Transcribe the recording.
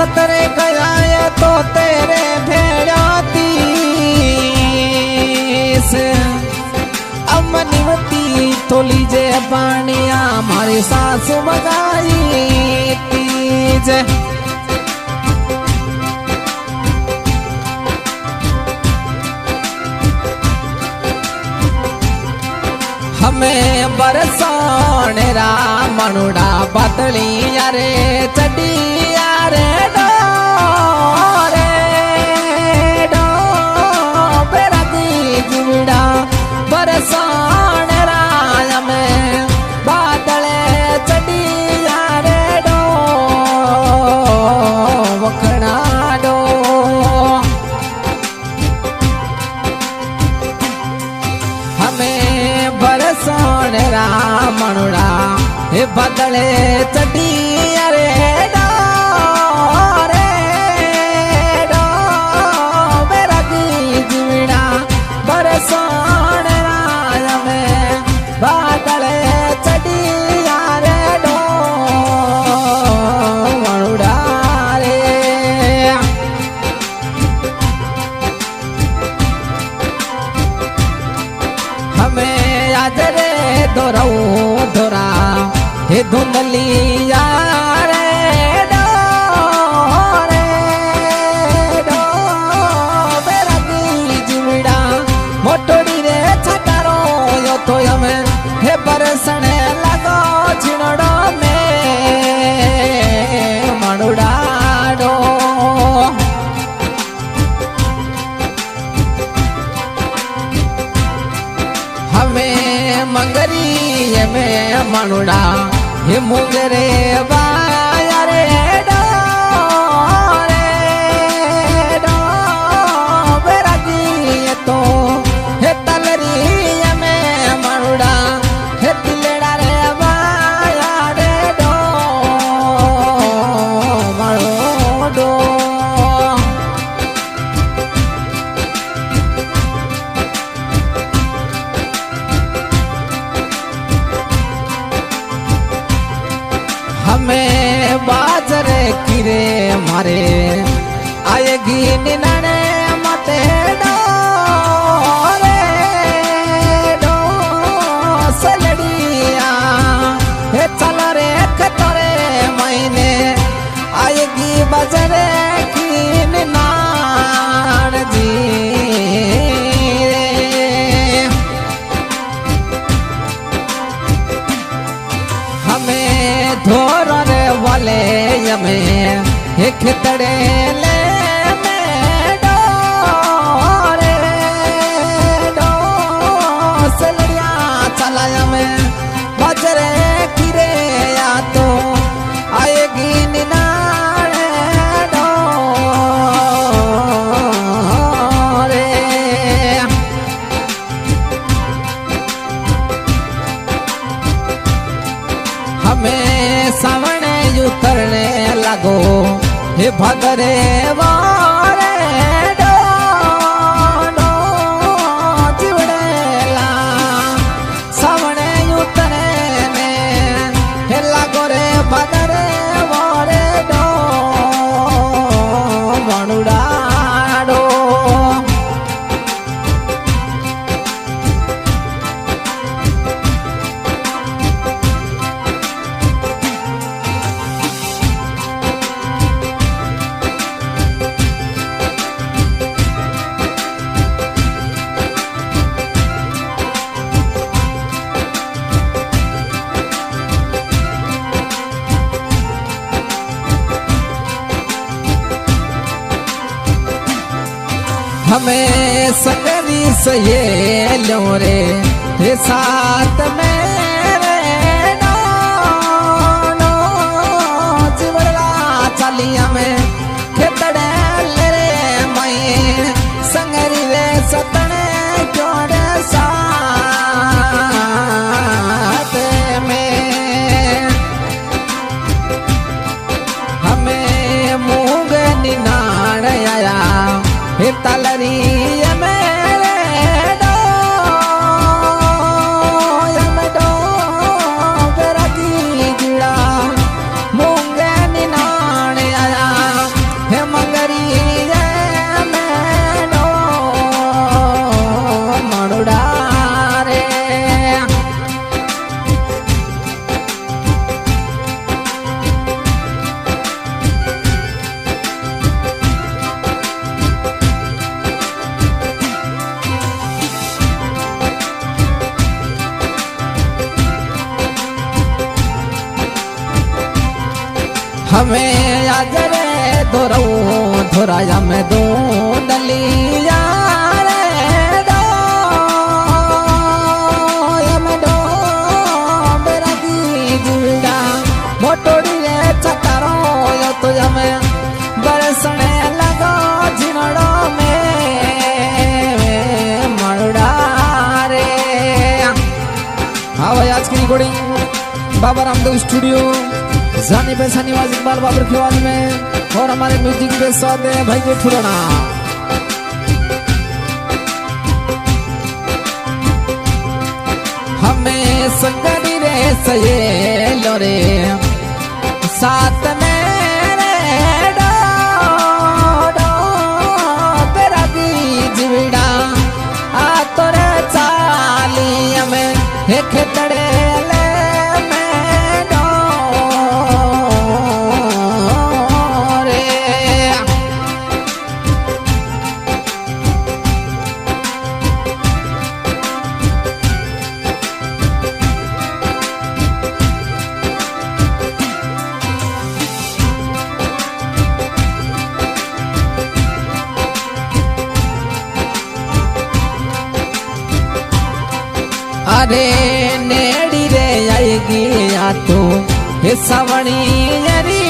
सतरे गया ये तो तेरे भेड़ाती से अमनिवती तो लीजे पानिया हमारी सासु बगाई तीजे हमें बरसाने रामनुड़ा बदली यारे चढ़ी यारे डोरे डो बेरा दी जुड़ा बरसाने राज में बादले चढ़ी यारे डो वखना डो हमें बरसाने रामनुड़ा हे बदले चढ़ी अरे डोरे डो मेरा जीवड़ा बरसाने राज में बदले चढ़ी अरे डो मनुड़ा रे हमें आज रे दोराऊ दोरा हे धुमलिया रे डोरे डो बेरा दी जीवड़ा मोटोड़ी रे छटारो यो तो हमें हे बरसने लगो चिनोड़ो में मनुड़ा डो हमें मंगरी में मनुड़ा हे मुंगरे बाया रे डोरे डो बेरा दी तो हे तलरी में मनुड़ा हे दिलड़ा रे बाया रे डो मनुड़ो हमें बाजरे किरे मारे आएगी निनाने मते डोरे डो सलड़िया हे चल रे खतरे महीने आएगी बाजरे की निनान जी हमें धोर वाले हमें एक तड़े ले में डोरे डो सलड़िया चला हमें बजरे किरे या तो आएगी निनाने डोरे हमें सावने उतरने लगो हे भदरे वारे डो डो जीवड़ेला सावने उतरने हे लगो रे भदरे वारे डो मनुड़ा डो हमें सकरी से ये लो रे हे साथ मेरे नो नो जीवड़ा चली हमें खेतड़े ले रे मई संगरी रे सतने क्यों रे साथ में हमें मूंग निनाण आया हे तलरी मेरे डो थोड़ा में दो डलिया रे दो में दो मेरा की जुड़ा मोटोड़ी चकारो तो में बरसने लगो झिनड़ो में मरुड़ा रे। हाँ भाई आज की रिकॉर्डिंग बाबा रामदेव स्टूडियो जानी पहचानी वाज इकबाल बाबर की आवाज में और हमारे म्यूजिक के साथ है भाई जी ठुराना। हमें संगनी रे सये लोरे साथ में रे डो डो तेरा की जीवड़ा आ तोरे चाली हमें हे खेतड़े अरे नेड़ी रे आएगी या तू हे सावणी यारी